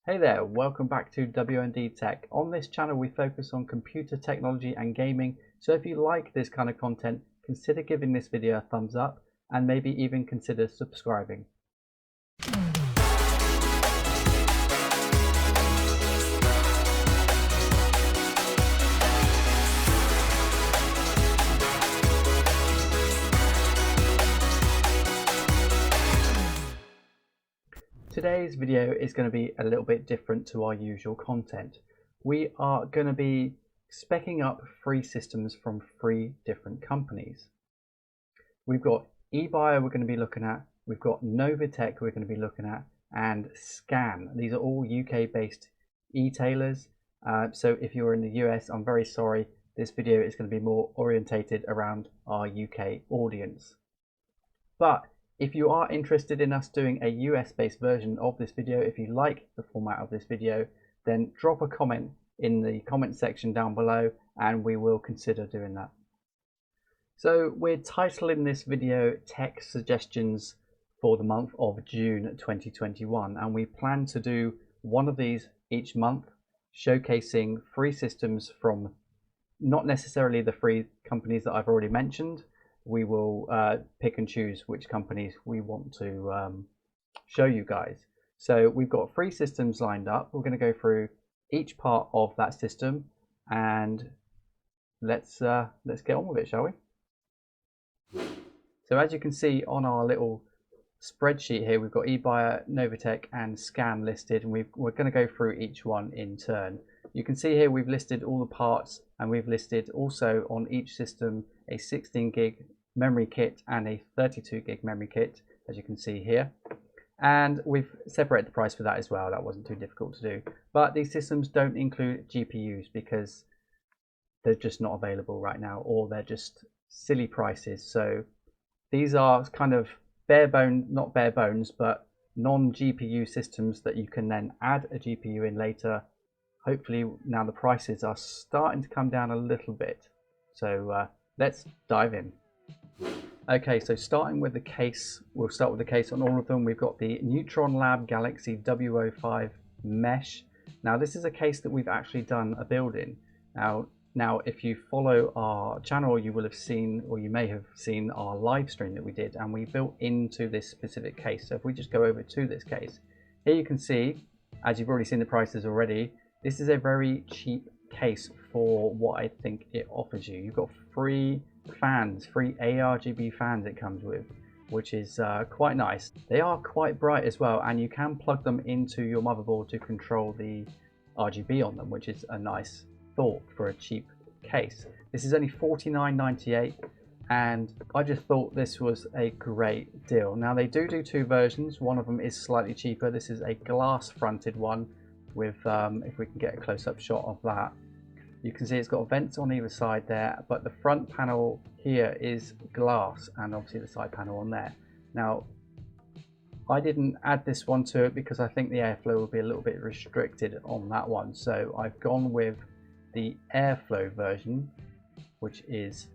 Hey there, welcome back to WND Tech. On this channel we focus on computer technology and gaming, so if you like this kind of content, consider giving this video a thumbs up and maybe even consider subscribing. Today's video is going to be a little bit different to our usual content. We are going to be speccing up free systems from 3 different companies. We've got Ebuyer we're going to be looking at, we've got Novatech we're going to be looking at, and Scan. These are all UK based e-tailers, so if you're in the US, I'm very sorry, this video is going to be more orientated around our UK audience. But if you are interested in us doing a US based version of this video, if you like the format of this video, then drop a comment in the comment section down below and we will consider doing that. So we're titling this video Tech Suggestions for the month of June 2021, and we plan to do one of these each month, showcasing free systems from not necessarily the 3 companies that I've already mentioned. We will pick and choose which companies we want to show you guys. So we've got 3 systems lined up. We're going to go through each part of that system and let's get on with it, shall we? So as you can see on our little spreadsheet here, we've got Ebuyer, Novatech and Scan listed, and we're going to go through each one in turn. You can see here we've listed all the parts, and we've listed also on each system a 16 gig memory kit and a 32 gig memory kit, as you can see here. And we've separated the price for that as well. That wasn't too difficult to do. But these systems don't include GPUs because they're just not available right now, or they're just silly prices. So these are kind of not bare bones, but non-GPU systems that you can then add a GPU in later. Hopefully now the prices are starting to come down a little bit. So let's dive in. Okay, so starting with the case, we'll start with the case on all of them. We've got the Neutron Lab Galaxy W05 Mesh. Now this is a case that we've actually done a build in. Now if you follow our channel, you will have seen, or you may have seen, our live stream that we did, and we built into this specific case. So if we just go over to this case, here you can see, as you've already seen the prices already, this is a very cheap case for what I think it offers you. You've got 3 fans, 3 ARGB fans it comes with, which is quite nice. They are quite bright as well, and you can plug them into your motherboard to control the RGB on them, which is a nice thought for a cheap case. This is only $49.98, and I just thought this was a great deal. Now they do 2 versions. One of them is slightly cheaper. This is a glass fronted one with if we can get a close-up shot of that, you can see it's got vents on either side there, but the front panel here is glass, and obviously the side panel on there. Now I didn't add this one to it because I think the airflow will be a little bit restricted on that one, so I've gone with the airflow version, which is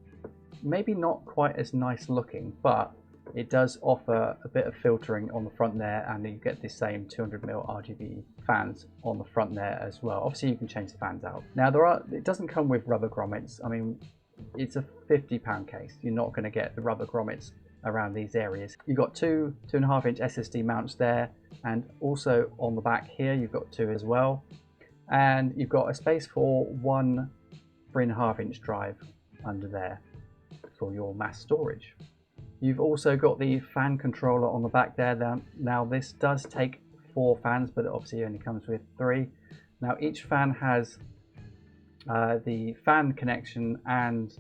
maybe not quite as nice looking, but it does offer a bit of filtering on the front there, and you get the same 200mm RGB fans on the front there as well. Obviously you can change the fans out. Now it doesn't come with rubber grommets. I mean, it's a £50 case. You're not going to get the rubber grommets around these areas. You've got 2.5-inch SSD mounts there, and also on the back here you've got 2 as well, and you've got a space for 1 3.5-inch drive under there for your mass storage. You've also got the fan controller on the back there. Now this does take 4 fans, but it obviously only comes with 3. Now each fan has the fan connection and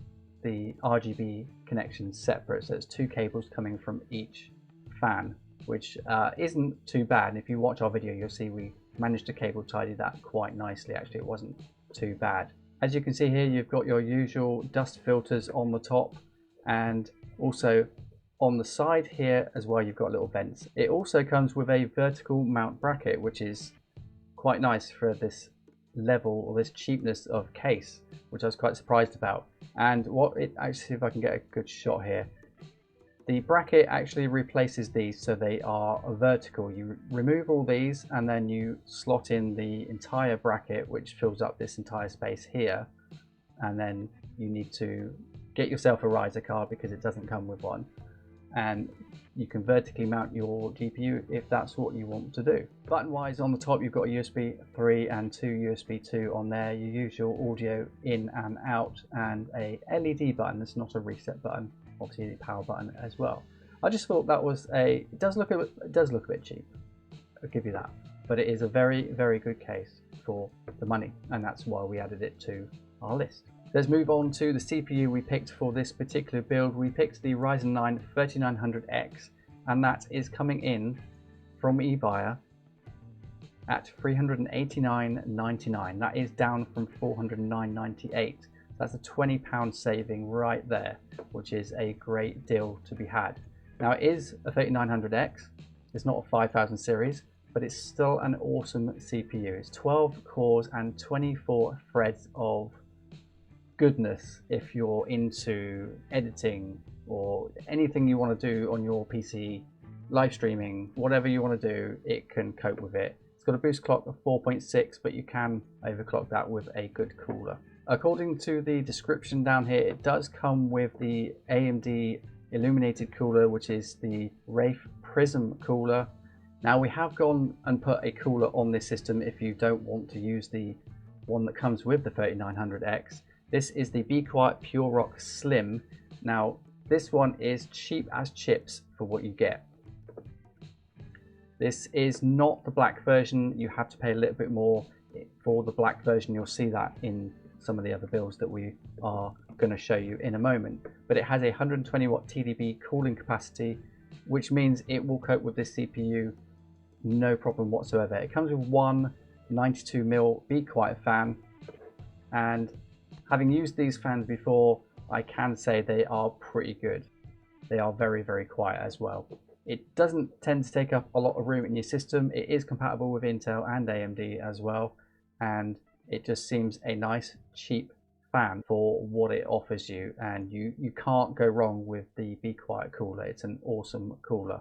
the RGB connection separate, so it's 2 cables coming from each fan, which isn't too bad. And if you watch our video, you'll see we managed to cable tidy that quite nicely. Actually, it wasn't too bad. As you can see here, you've got your usual dust filters on the top, and also on the side here as well you've got little vents. It also comes with a vertical mount bracket, which is quite nice for this level or this cheapness of case, which I was quite surprised about. And what it actually, see if I can get a good shot here, The bracket actually replaces these so they are vertical. You remove all these and then you slot in the entire bracket, which fills up this entire space here, and then you need to get yourself a riser card because it doesn't come with one, and you can vertically mount your GPU if that's what you want to do. Button wise, on the top you've got a USB 3 and 2 USB 2 on there. You use your audio in and out, and a LED button. It's not a reset button, obviously the power button as well. I just thought that was it does look a bit cheap, I'll give you that, but it is a very, very good case for the money, and that's why we added it to our list. Let's move on to the CPU we picked for this particular build. We picked the Ryzen 9 3900X, and that is coming in from Ebuyer at $389.99. That is down from $409.98. That's a £20 saving right there, which is a great deal to be had. Now, it is a 3900X. It's not a 5000 series, but it's still an awesome CPU. It's 12 cores and 24 threads of goodness if you're into editing or anything you want to do on your PC, live streaming, whatever you want to do, it can cope with it. It's got a boost clock of 4.6, but you can overclock that with a good cooler. According to the description down here, it does come with the AMD illuminated cooler, which is the Wraith Prism cooler. Now, we have gone and put a cooler on this system if you don't want to use the one that comes with the 3900X. This is the Be Quiet Pure Rock Slim. Now, this one is cheap as chips for what you get. This is not the black version. You have to pay a little bit more for the black version. You'll see that in some of the other builds that we are going to show you in a moment. But it has a 120 watt TDP cooling capacity, which means it will cope with this CPU no problem whatsoever. It comes with one 92mm Be Quiet fan, and having used these fans before, I can say they are pretty good. They are very, very quiet as well. It doesn't tend to take up a lot of room in your system. It is compatible with Intel and AMD as well, and it just seems a nice, cheap fan for what it offers you, and you can't go wrong with the Be Quiet cooler. It's an awesome cooler.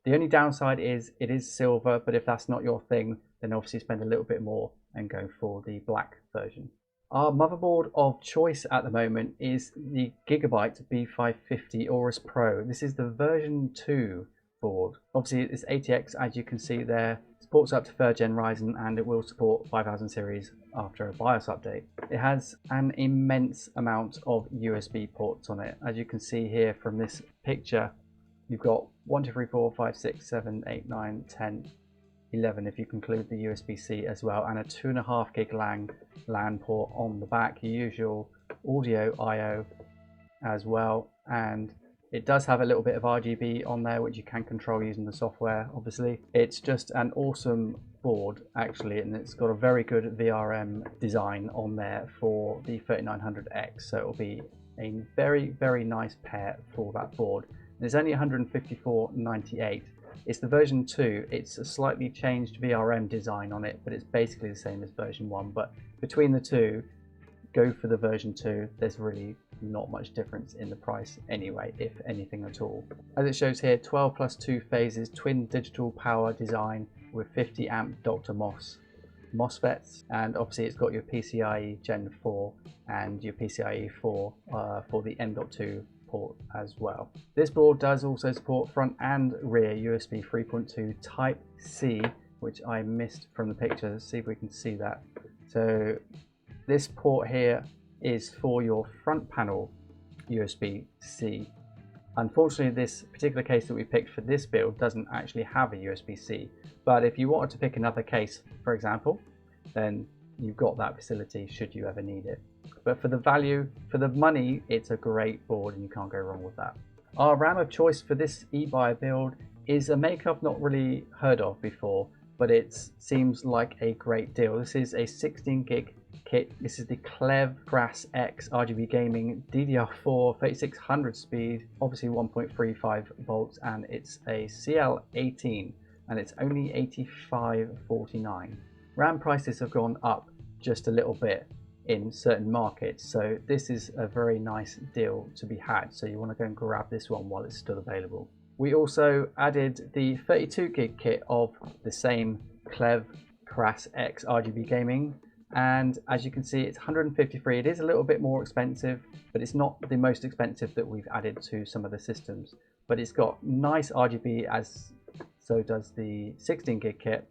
The only downside is it is silver, but if that's not your thing, then obviously spend a little bit more and go for the black version. Our motherboard of choice at the moment is the Gigabyte B550 Aorus Pro. This is the version 2 board. Obviously it's ATX, as you can see there. It supports up to 3rd gen Ryzen, and it will support 5000 series after a BIOS update. It has an immense amount of USB ports on it. As you can see here from this picture, you've got 1, 2, 3, 4, 5, 6, 7, 8, 9, 10, 11 if you include the USB-C as well, and a 2.5 gig LAN port on the back. Your usual audio I/O as well, and it does have a little bit of RGB on there, which you can control using the software. Obviously, it's just an awesome board actually, and it's got a very good VRM design on there for the 3900X, so it'll be a very, very nice pair for that board. And it's only $154.98. It's the version 2. It's a slightly changed VRM design on it, but it's basically the same as version 1. But between the two, go for the version 2. There's really not much difference in the price anyway, if anything at all. As it shows here, 12 plus 2 phases, twin digital power design with 50 amp Dr. Moss MOSFETs, and obviously it's got your PCIe Gen 4 and your PCIe 4 for the M.2 port as well. This board does also support front and rear USB 3.2 Type C, which I missed from the picture. Let's see if we can see that. So this port here is for your front panel USB-C. Unfortunately, this particular case that we picked for this build doesn't actually have a USB-C, but if you wanted to pick another case, for example, then you've got that facility should you ever need it. But for the value, for the money, it's a great board and you can't go wrong with that. Our RAM of choice for this Ebuyer build is a makeup not really heard of before, but it seems like a great deal. This is a 16 gig kit. This is the Clev Brass X RGB Gaming DDR4 3600 speed, obviously 1.35 volts, and it's a CL18, and it's only $85.49. RAM prices have gone up just a little bit, in certain markets. So this is a very nice deal to be had. So you want to go and grab this one while it's still available. We also added the 32 gig kit of the same Clev Crass X RGB gaming. And as you can see, it's 153. It is a little bit more expensive, but it's not the most expensive that we've added to some of the systems. But it's got nice RGB, as so does the 16 gig kit,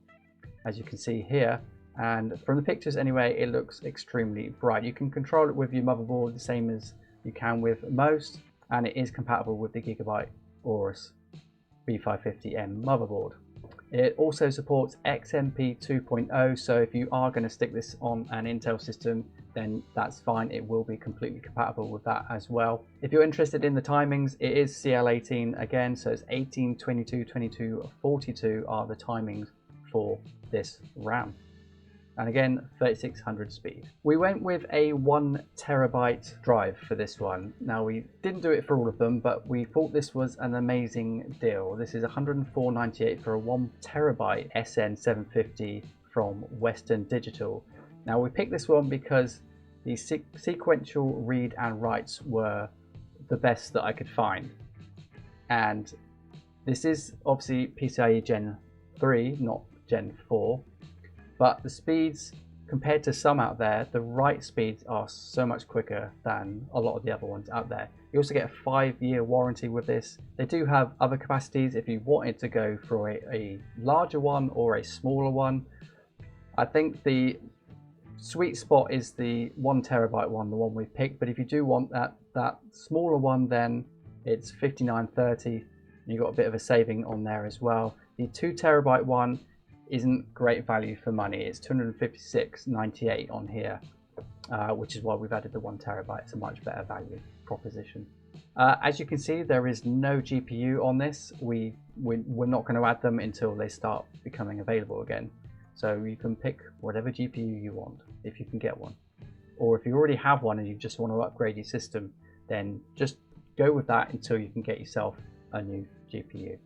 as you can see here. And from the pictures anyway, it looks extremely bright. You can control it with your motherboard the same as you can with most, and it is compatible with the Gigabyte Aorus B550M motherboard. It also supports XMP 2.0, so if you are going to stick this on an Intel system, then that's fine. It will be completely compatible with that as well. If you're interested in the timings, it is CL18 again, so it's 18, 22, 22, 42 are the timings for this RAM. And again, 3600 speed. We went with a 1 terabyte drive for this one. Now, we didn't do it for all of them, but we thought this was an amazing deal. This is $104.98 for a 1 terabyte SN750 from Western Digital. Now, we picked this one because the sequential read and writes were the best that I could find. And this is obviously PCIe Gen 3, not Gen 4. But the speeds, compared to some out there, the write speeds are so much quicker than a lot of the other ones out there. You also get a 5-year warranty with this. They do have other capacities if you wanted to go for a larger one or a smaller one. I think the sweet spot is the 1 terabyte one, the one we've picked. But if you do want that smaller one, then it's $59.30. You've got a bit of a saving on there as well. The 2 terabyte one isn't great value for money. It's $256.98 on here, which is why we've added the 1 terabyte. It's a much better value proposition. As you can see, there is no GPU on this. We're not going to add them until they start becoming available again. So you can pick whatever GPU you want if you can get one. Or if you already have one and you just want to upgrade your system, then just go with that until you can get yourself a new GPU.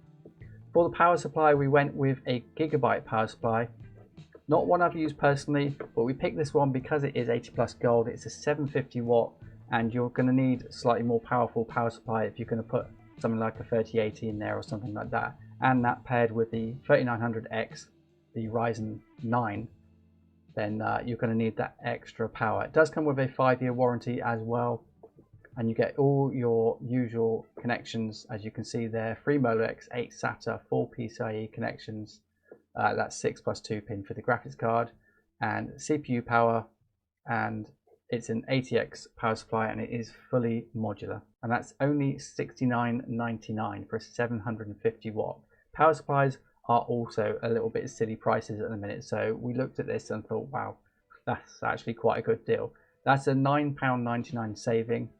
For the power supply, we went with a Gigabyte power supply. Not one I've used personally, but we picked this one because it is 80 plus gold. It's a 750 watt, and you're going to need slightly more powerful power supply if you're going to put something like a 3080 in there or something like that. And that paired with the 3900X, the Ryzen 9, then you're going to need that extra power. It does come with a 5-year warranty as well. And you get all your usual connections, as you can see there: 3 Molex, 8 SATA, 4 PCIe connections. That's 6+2 pin for the graphics card, and CPU power, and it's an ATX power supply, and it is fully modular. And that's only $69.99 for a 750 watt. Power supplies are also a little bit silly prices at the minute, so we looked at this and thought, wow, that's actually quite a good deal. That's a £9.99 saving.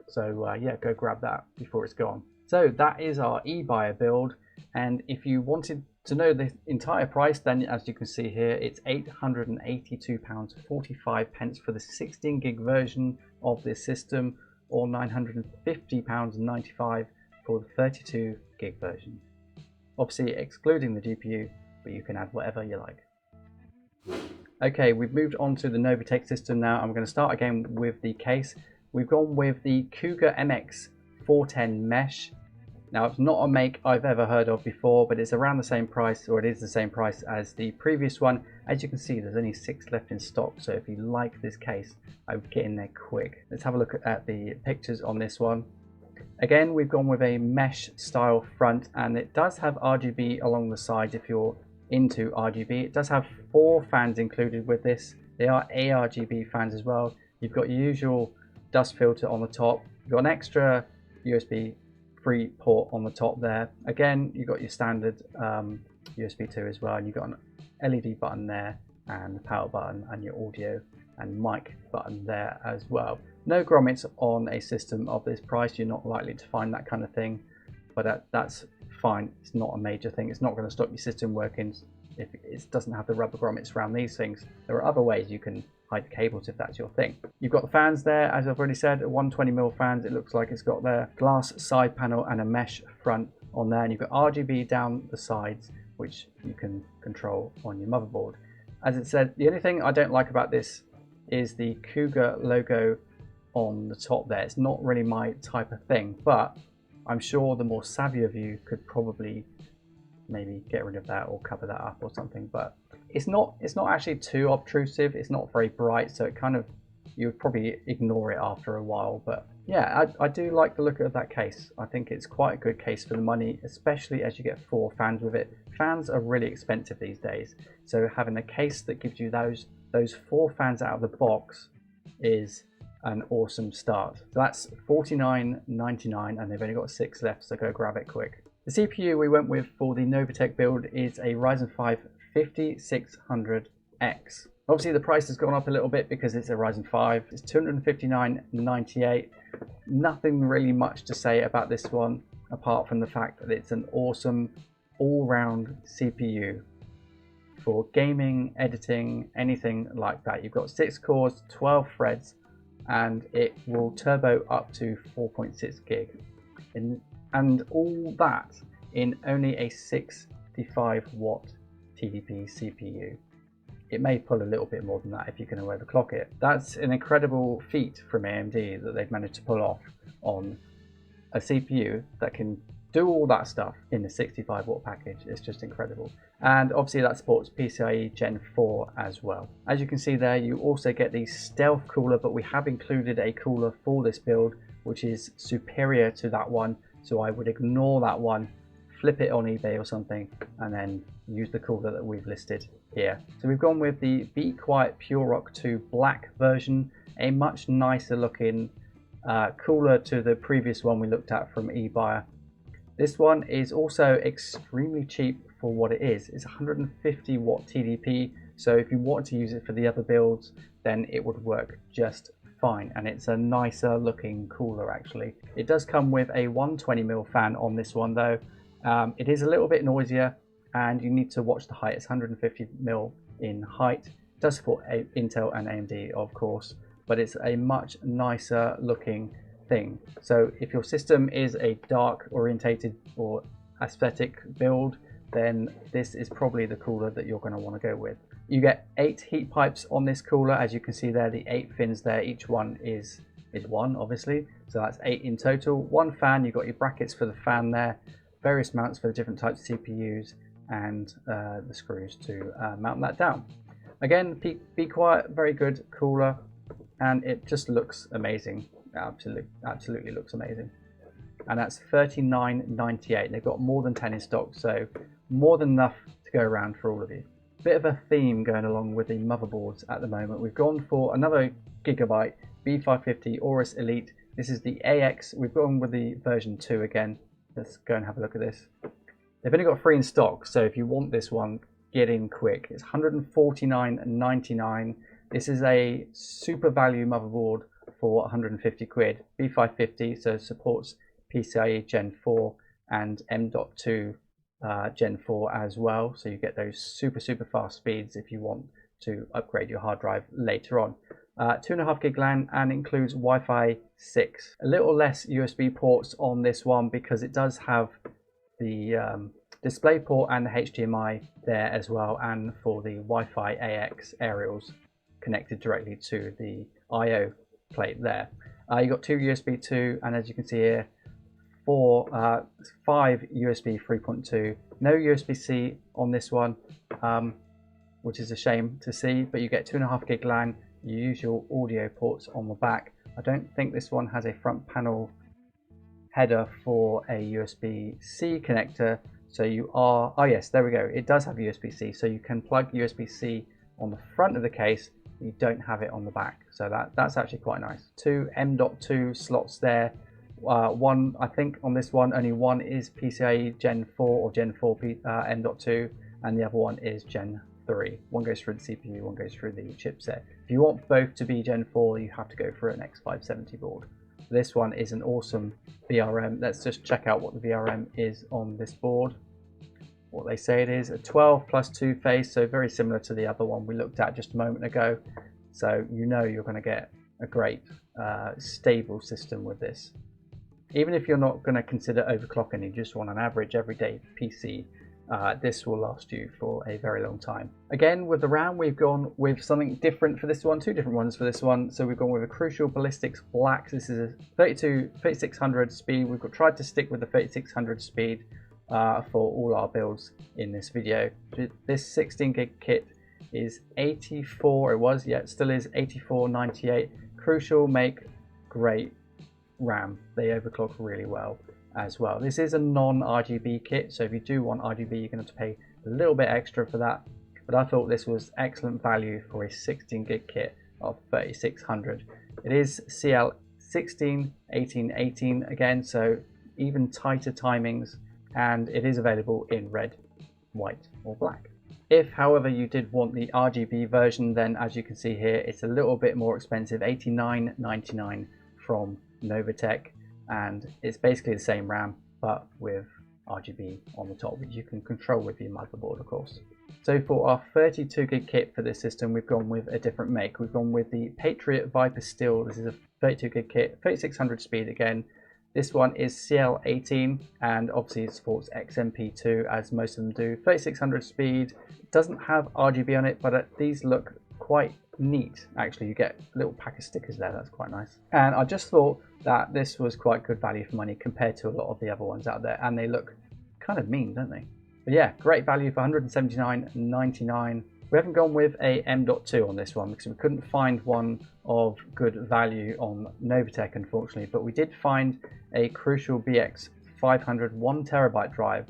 So yeah, go grab that before it's gone. So that is our Ebuyer build, and if you wanted to know the entire price, then as you can see here, it's £882.45 for the 16 gig version of this system, or £950.95 for the 32 gig version. Obviously excluding the GPU, but you can add whatever you like. Okay, we've moved on to the Novatech system now. I'm going to start again with the case. We've gone with the Cougar MX 410 Mesh. Now, it's not a make I've ever heard of before, but it's around the same price, or it is the same price as the previous one. As you can see, there's only 6 left in stock, so if you like this case, I would get in there quick. Let's have a look at the pictures on this one. Again, we've gone with a mesh style front, and it does have RGB along the sides if you're into RGB. It does have 4 fans included with this. They are ARGB fans as well. You've got your usual dust filter on the top. You've got an extra USB 3 port on the top there. Again, you've got your standard USB 2 as well, and you've got an LED button there, and the power button, and your audio and mic button there as well. No grommets on a system of this price. You're not likely to find that kind of thing, but that's fine. It's not a major thing. It's not going to stop your system working if it doesn't have the rubber grommets around these things. There are other ways you can hide the cables if that's your thing. You've got the fans there, as I've already said, 120mm fans. It looks like it's got their glass side panel and a mesh front on there, and you've got RGB down the sides, which you can control on your motherboard. As it said, the only thing I don't like about this is the Cougar logo on the top there. It's not really my type of thing, but I'm sure the more savvy of you could probably maybe get rid of that or cover that up or something. But it's not actually too obtrusive. It's not very bright, so it kind of, you would probably ignore it after a while. But yeah, I do like the look of that case. I think it's quite a good case for the money, especially as you get 4 fans with it. Fans are really expensive these days, so having a case that gives you those 4 fans out of the box is an awesome start. So that's $49.99, and they've only got 6 left, so go grab it quick. The CPU we went with for the Novatech build is a Ryzen 5 5600X. Obviously the price has gone up a little bit because it's a Ryzen 5. It's $259.98. Nothing really much to say about this one apart from the fact that it's an awesome all-round CPU for gaming, editing, anything like that. You've got 6 cores, 12 threads, and it will turbo up to 4.6 gig. And all that in only a 65 watt TDP CPU. It may pull a little bit more than that if you can overclock it. That's an incredible feat from AMD that they've managed to pull off on a CPU that can do all that stuff in a 65 watt package. It's just incredible. And obviously that supports PCIe Gen 4 as well. As you can see there, you also get the stealth cooler, but we have included a cooler for this build which is superior to that one, so I would ignore that one, flip it on eBay or something, and then use the cooler that we've listed here. So we've gone with the Be Quiet Pure Rock 2 black version, a much nicer looking cooler to the previous one we looked at from Ebuyer. This one is also extremely cheap for what it is. It's 150 watt TDP, so if you want to use it for the other builds, then it would work just fine, and it's a nicer looking cooler actually. It does come with a 120mm fan on this one though. It is a little bit noisier, and you need to watch the height. It's 150mm in height. It does support Intel and AMD of course, but it's a much nicer looking thing. So if your system is a dark orientated or aesthetic build, then this is probably the cooler that you're going to want to go with. You get 8 heat pipes on this cooler. As you can see there, the 8 fins there, each one is 1 obviously, so that's 8 in total. 1 fan, you've got your brackets for the fan there, various mounts for the different types of CPUs, and the screws to mount that down. Again, Be Quiet, very good cooler, and it just looks amazing. Absolutely looks amazing. And that's $39.98. They've got more than 10 in stock, so more than enough to go around for all of you. Bit of a theme going along with the motherboards at the moment. We've gone for another Gigabyte B550 Aorus Elite. This is the AX. We've gone with the version 2 again. Let's go and have a look at this. They've only got 3 in stock, so if you want this one, get in quick. It's $149.99. This is a super value motherboard for 150 quid. B550, so supports PCIe Gen 4 and M.2 Gen 4 as well, so you get those super fast speeds if you want to upgrade your hard drive later on. 2.5 gig LAN and includes Wi-Fi 6. A little less USB ports on this one because it does have the display port and the HDMI there as well, and for the Wi-Fi AX aerials connected directly to the I/O plate there. You got 2 USB 2, and as you can see here, 5 USB 3.2. No USB-C on this one, which is a shame to see, but you get 2.5 gig LAN. You use your audio ports on the back. I don't think this one has a front panel header for a USB-C connector, so you are, oh yes, there we go, it does have USB-C, so you can plug USB-C on the front of the case. You don't have it on the back, so that's actually quite nice. 2 M.2 slots there. One, I think on this one, only one is PCIe Gen 4 or Gen 4 M.2, and the other one is Gen 3. One goes through the CPU, one goes through the chipset. If you want both to be Gen 4, you have to go for an X570 board. This one is an awesome VRM. Let's just check out what the VRM is on this board. What they say it is, a 12 plus 2 phase, so very similar to the other one we looked at just a moment ago. So you know you're going to get a great stable system with this. Even if you're not going to consider overclocking, you just want an average everyday PC this will last you for a very long time. Again, with the RAM, we've gone with something different for this one, two different ones for this one. So we've gone with a Crucial Ballistics Black. This is a 3600 speed. We've tried to stick with the 3600 speed for all our builds in this video. This 16 gig kit is 84, it was, yeah, it still is 84.98. Crucial make great RAM. They overclock really well as well. This is a non-RGB kit, so if you do want RGB, you're going to have to pay a little bit extra for that. But I thought this was excellent value for a 16 gig kit of 3600. It is CL16 1818 again, so even tighter timings, and it is available in red, white, or black. If, however, you did want the RGB version, then as you can see here, it's a little bit more expensive, $89.99 from Novatech. And it's basically the same RAM, but with RGB on the top, which you can control with your motherboard, of course. So for our 32 gig kit for this system, we've gone with a different make. We've gone with the Patriot Viper Steel. This is a 32 gig kit, 3600 speed again. This one is CL18, and obviously it supports XMP2, as most of them do. 3600 speed, doesn't have RGB on it, but these look quite neat. Actually, you get a little pack of stickers there, that's quite nice. And I just thought that this was quite good value for money compared to a lot of the other ones out there, and they look kind of mean, don't they? But yeah, great value for $179.99. We haven't gone with a M.2 on this one because we couldn't find one of good value on Novatech, unfortunately, but we did find a Crucial BX 500 1TB drive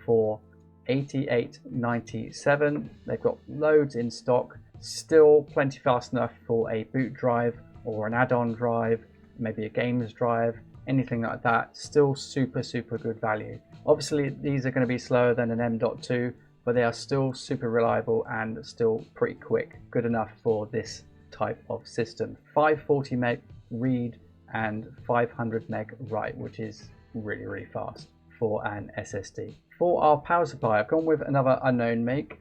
for $88.97. They've got loads in stock, still plenty fast enough for a boot drive or an add-on drive, maybe a gamer's drive, anything like that. Still super good value. Obviously these are going to be slower than an M.2, but they are still super reliable and still pretty quick, good enough for this type of system. 540 meg read and 500 meg write, which is really fast for an SSD. For our power supply, I've gone with another unknown make,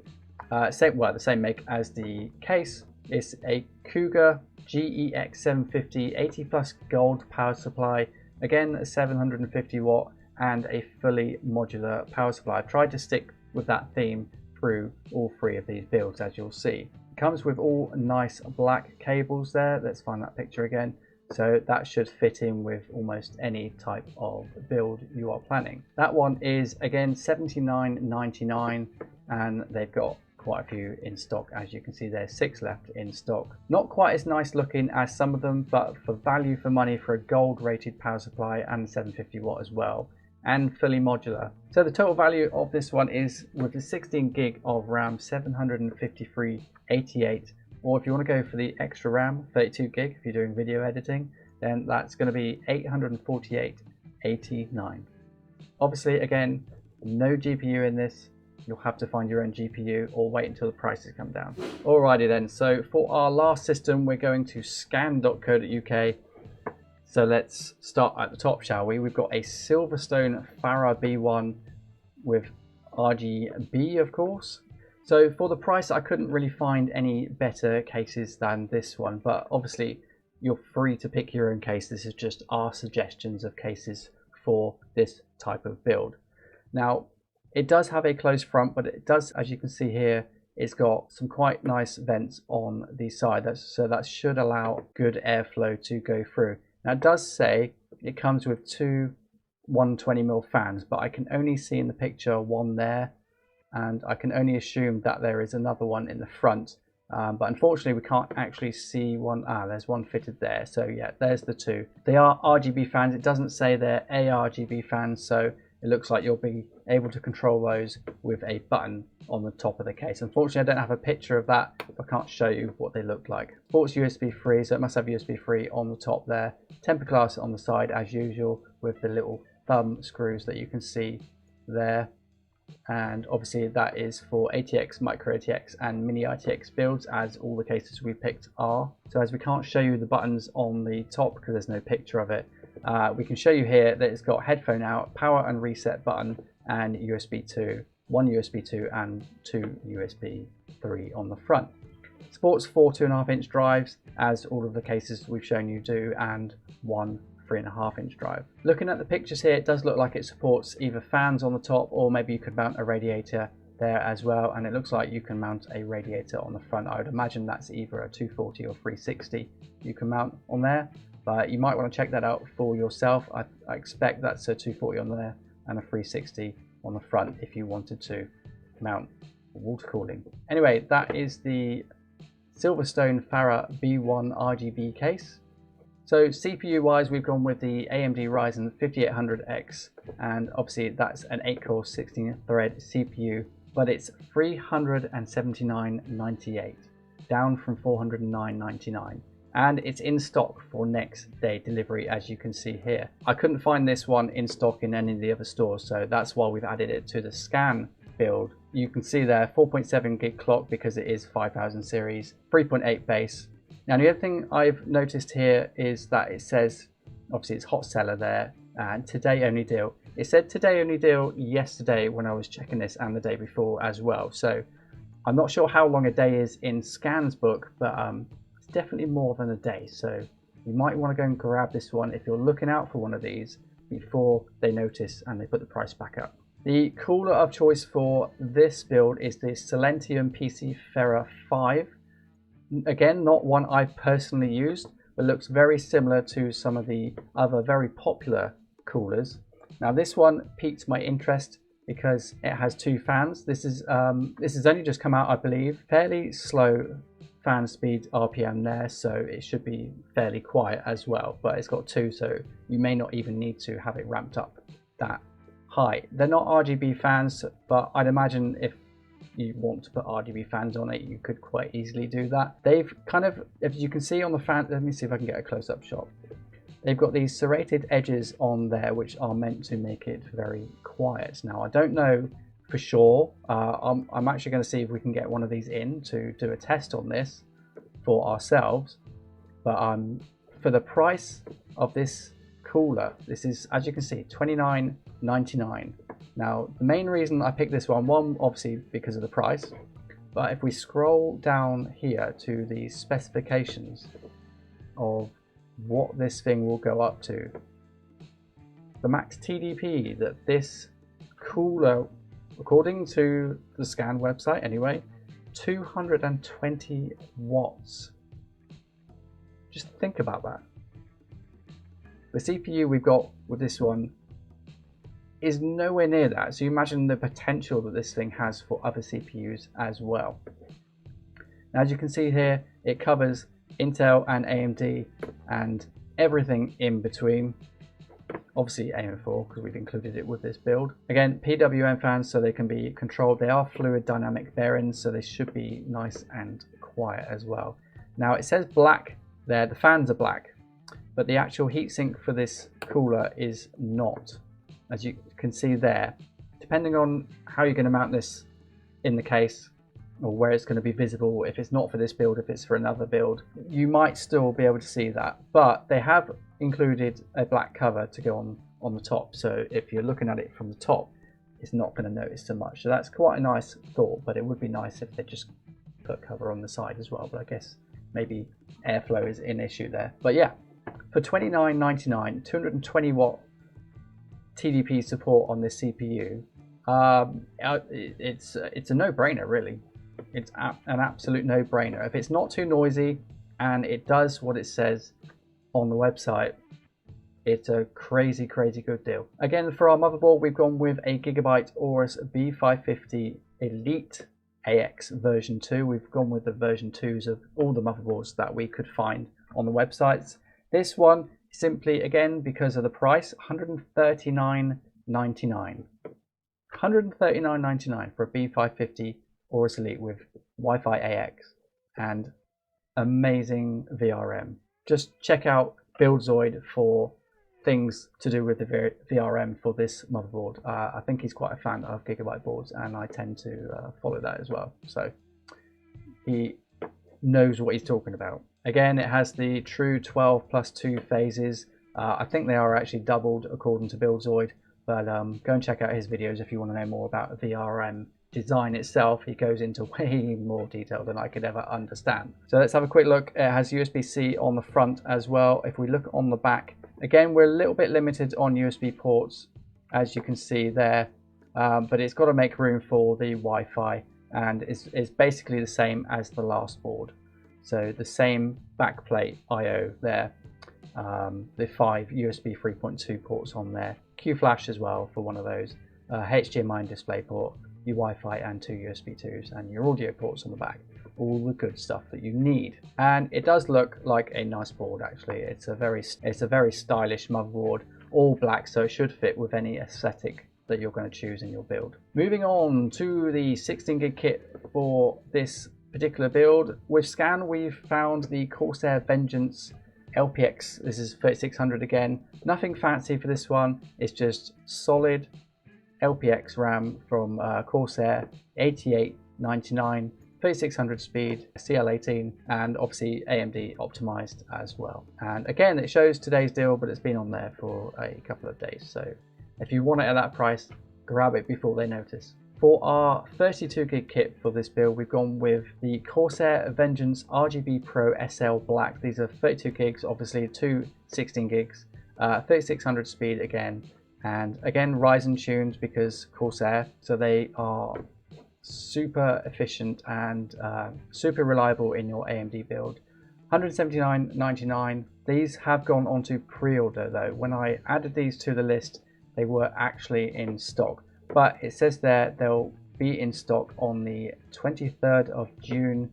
the same make as the case. It's a Cougar GEX 750 80 plus gold power supply, again a 750 watt and a fully modular power supply. I've tried to stick with that theme through all three of these builds, as you'll see. It comes with all nice black cables there. Let's find that picture again. So that should fit in with almost any type of build you are planning. That one is again $79.99, and they've got quite a few in stock. As you can see, there's 6 left in stock. Not quite as nice looking as some of them, but for value for money for a gold rated power supply and 750 watt as well, and fully modular. So the total value of this one is, with the 16 gig of RAM, $753.88. Or if you want to go for the extra RAM, 32 gig, if you're doing video editing, then that's going to be $848.89. Obviously, again, no GPU in this. You'll have to find your own GPU or wait until the prices come down. Alrighty then, so for our last system, we're going to scan.co.uk. So let's start at the top, shall we? We've got a Silverstone Farah B1 with RGB, of course. So for the price, I couldn't really find any better cases than this one, but obviously you're free to pick your own case. This is just our suggestions of cases for this type of build. Now, it does have a closed front, but it does, as you can see here, it's got some quite nice vents on the side. So that should allow good airflow to go through. Now it does say it comes with 2 120mm fans, but I can only see in the picture one there, and I can only assume that there is another one in the front. But unfortunately we can't actually see one. There's one fitted there. So yeah, there's the 2. They are RGB fans. It doesn't say they're ARGB fans, so it looks like you'll be able to control those with a button on the top of the case. Unfortunately, I don't have a picture of that. I can't show you what they look like. Ports USB 3, so it must have USB 3 on the top there. Tempered glass on the side as usual, with the little thumb screws that you can see there. And obviously that is for ATX, Micro ATX and Mini ITX builds, as all the cases we picked are. So as we can't show you the buttons on the top because there's no picture of it, we can show you here that it's got headphone out, power and reset button, and USB 2, 1 USB 2 and 2 USB 3 on the front. Supports 4 2.5-inch drives, as all of the cases we've shown you do, and 1 3.5-inch drive. Looking at the pictures here, it does look like it supports either fans on the top, or maybe you could mount a radiator there as well, and it looks like you can mount a radiator on the front. I would imagine that's either a 240 or 360 you can mount on there, but you might want to check that out for yourself. I expect that's a 240 on there and a 360 on the front if you wanted to mount water cooling. Anyway, that is the Silverstone Farah B1 RGB case. So CPU wise, we've gone with the AMD Ryzen 5800X, and obviously that's an 8-core 16-thread CPU, but it's $379.98, down from $409.99, and it's in stock for next day delivery, as you can see here. I couldn't find this one in stock in any of the other stores, so that's why we've added it to the scan build. You can see there 4.7 gig clock because it is 5000 series, 3.8 base. Now the other thing I've noticed here is that it says, obviously it's hot seller there, and today only deal. It said today only deal yesterday when I was checking this, and the day before as well. So I'm not sure how long a day is in Scan's book, but it's definitely more than a day. So you might want to go and grab this one if you're looking out for one of these before they notice and they put the price back up. The cooler of choice for this build is the Silentium PC Ferra 5. Again, not one I've personally used, but looks very similar to some of the other very popular coolers. Now this one piqued my interest because it has 2 fans. This has only just come out, I believe. Fairly slow fan speed RPM there, so it should be fairly quiet as well, but it's got 2, so you may not even need to have it ramped up that high. They're not RGB fans, but I'd imagine if you want to put RGB fans on it, you could quite easily do that. They've kind of, if you can see on the fan, let me see if I can get a close-up shot. They've got these serrated edges on there which are meant to make it very quiet. Now I don't know for sure. I'm actually going to see if we can get one of these in to do a test on this for ourselves. But for the price of this cooler, this is, as you can see, $29.99. Now the main reason I picked this one obviously because of the price, but if we scroll down here to the specifications of what this thing will go up to, the max TDP that this cooler, according to the Scan website anyway, 220 watts. Just think about that. The CPU we've got with this one is nowhere near that, so you imagine the potential that this thing has for other CPUs as well. Now, as you can see here, it covers Intel and AMD and everything in between. Obviously AM4 because we've included it with this build. Again, PWM fans, so they can be controlled. They are fluid dynamic bearings, so they should be nice and quiet as well. Now it says black there, the fans are black, but the actual heatsink for this cooler is not. As you can see there, depending on how you're going to mount this in the case or where it's going to be visible, if it's not for this build, if it's for another build, you might still be able to see that. But they have included a black cover to go on the top, so if you're looking at it from the top, it's not going to notice so much. So that's quite a nice thought, but it would be nice if they just put cover on the side as well. But I guess maybe airflow is an issue there. But yeah, for $29.99, 220 watt TDP support on this CPU, it's a no-brainer really. It's an absolute no-brainer. If it's not too noisy and it does what it says on the website, it's a crazy good deal. Again, for our motherboard, we've gone with a Gigabyte Aorus B550 Elite AX version 2. We've gone with the version 2s of all the motherboards that we could find on the websites. This one, simply again because of the price, $139.99. $139.99 for a B550 Aorus Elite with Wi-Fi AX and amazing VRM. Just check out BuildZoid for things to do with the VRM for this motherboard. I think he's quite a fan of Gigabyte boards, and I tend to follow that as well. So he knows what he's talking about. Again, it has the true 12+2 phases. I think they are actually doubled according to BuildZoid, but go and check out his videos if you want to know more about the VRM design itself. He goes into way more detail than I could ever understand. So let's have a quick look. It has USB-C on the front as well. If we look on the back, Again, we're a little bit limited on USB ports, as you can see there, but it's got to make room for the Wi-Fi, and it's basically the same as the last board. So the same backplate I/O there, the 5 USB 3.2 ports on there, Q-Flash as well for one of those, HDMI and DisplayPort, your Wi-Fi and 2 USB 2s, and your audio ports on the back. All the good stuff that you need, and it does look like a nice board. Actually, it's a very stylish motherboard, all black, so it should fit with any aesthetic that you're going to choose in your build. Moving on to the 16 gig kit for this particular build. With Scan, we've found the Corsair Vengeance LPX. This is 3600 again. Nothing fancy for this one. It's just solid LPX RAM from Corsair, 8899. 3600 speed, CL18, and obviously AMD optimized as well. And again, it shows today's deal, but it's been on there for a couple of days. So if you want it at that price, grab it before they notice. For our 32 gig kit for this build, we've gone with the Corsair Vengeance RGB Pro SL Black. These are 32 gigs, obviously 2 16 gigs, 3600 speed again, and again Ryzen tuned because Corsair, so they are super efficient and super reliable in your AMD build. 179.99. These have gone onto pre-order though. When I added these to the list, they were actually in stock, but it says there they'll be in stock on the 23rd of June,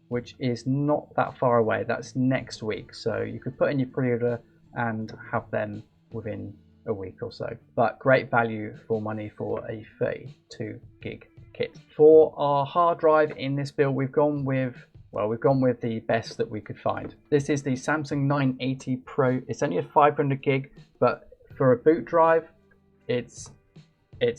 which is not that far away. That's next week, so you could put in your pre-order and have them within a week or so. But great value for money for a 32 gig kit. For our hard drive in this build, we've gone with the best that we could find. This is the Samsung 980 Pro. It's only a 500 gig, but for a boot drive, it's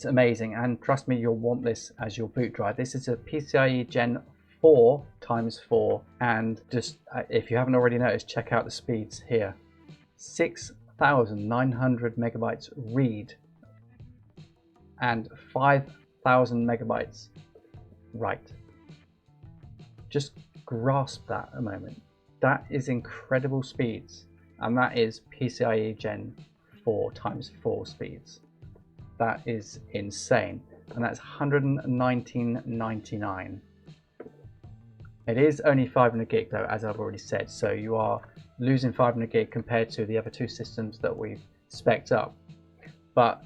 amazing. And trust me, you'll want this as your boot drive. This is a PCIe Gen 4 x 4, and just if you haven't already noticed, check out the speeds here. 6,900 megabytes read and 5,000 megabytes write. Just grasp that a moment. That is incredible speeds, and that is PCIe Gen 4 x 4 speeds. That is insane, and that's 119.99. It is only 500 gig though, as I've already said, so you are losing 500 gig compared to the other two systems that we've spec'd up, but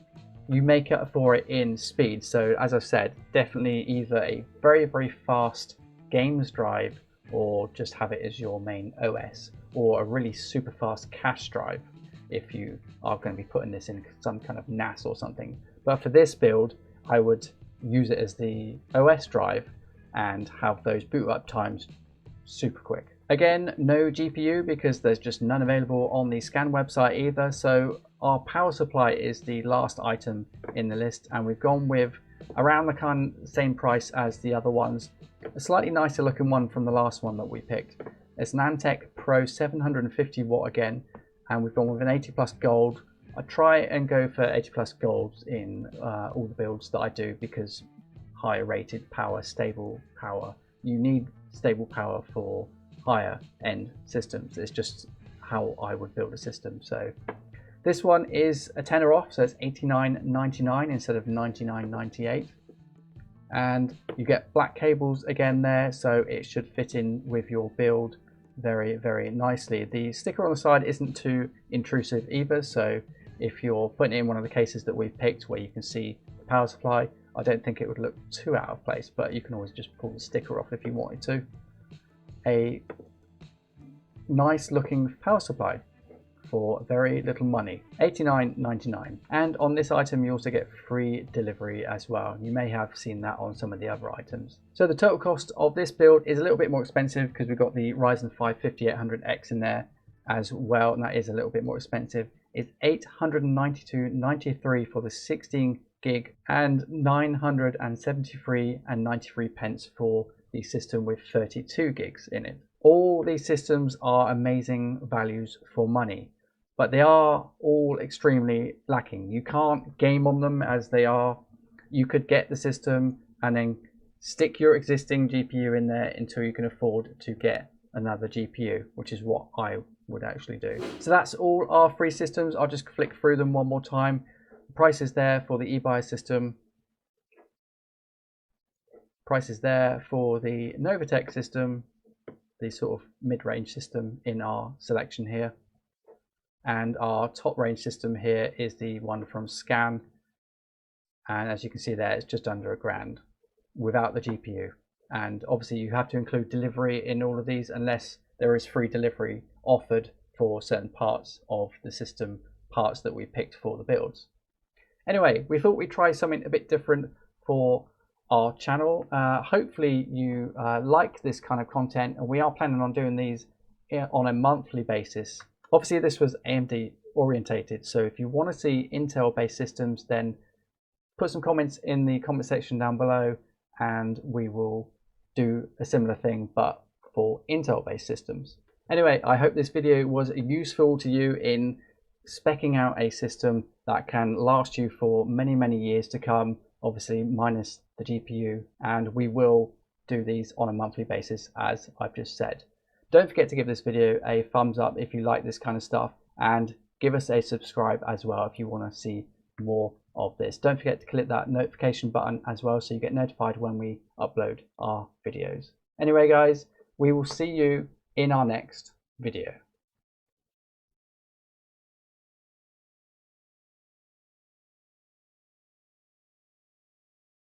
you make up for it in speed. So as I've said, definitely either a very fast games drive, or just have it as your main OS, or a really super fast cache drive if you are going to be putting this in some kind of NAS or something. But for this build, I would use it as the OS drive and have those boot up times super quick. Again, no GPU because there's just none available on the Scan website either. So our power supply is the last item in the list, and we've gone with around the same price as the other ones. A slightly nicer looking one from the last one that we picked. It's an Novatech Pro 750 watt again, and we've gone with an 80 plus gold. I try and go for 80 plus gold in all the builds that I do because higher rated power, stable power. You need stable power for higher end systems. It's just how I would build a system. So this one is a tenner off, so it's 89.99 instead of 99.98, and you get black cables again there, so it should fit in with your build very nicely. The sticker on the side isn't too intrusive either, so if you're putting it in one of the cases that we've picked where you can see the power supply, I don't think it would look too out of place, but you can always just pull the sticker off if you wanted to. A nice looking power supply for very little money, 89.99. And on this item you also get free delivery as well. You may have seen that on some of the other items. So the total cost of this build is a little bit more expensive because we've got the Ryzen 5 5800X in there as well, and that is a little bit more expensive. It's 892.93 for the 16 gig and 973.93 pence for the system with 32 gigs in it. All these systems are amazing values for money, but they are all extremely lacking. You can't game on them as they are. You could get the system and then stick your existing GPU in there until you can afford to get another GPU, which is what I would actually do. So that's all our free systems. I'll just flick through them one more time. The price is there for the Ebuyer system. Price is there for the Novatech system, the sort of mid-range system in our selection here. And our top range system here is the one from Scan. And as you can see there, it's just under £1,000 without the GPU. And obviously you have to include delivery in all of these unless there is free delivery offered for certain parts of the system, parts that we picked for the builds. Anyway, we thought we'd try something a bit different for our channel. Hopefully you like this kind of content, and we are planning on doing these on a monthly basis. Obviously this was AMD orientated, so if you want to see Intel based systems, then put some comments in the comment section down below and we will do a similar thing but for Intel based systems. Anyway, I hope this video was useful to you in speccing out a system that can last you for many years to come, obviously minus the GPU, and we will do these on a monthly basis as I've just said. Don't forget to give this video a thumbs up if you like this kind of stuff, and give us a subscribe as well if you want to see more of this. Don't forget to click that notification button as well so you get notified when we upload our videos. Anyway guys, we will see you in our next video.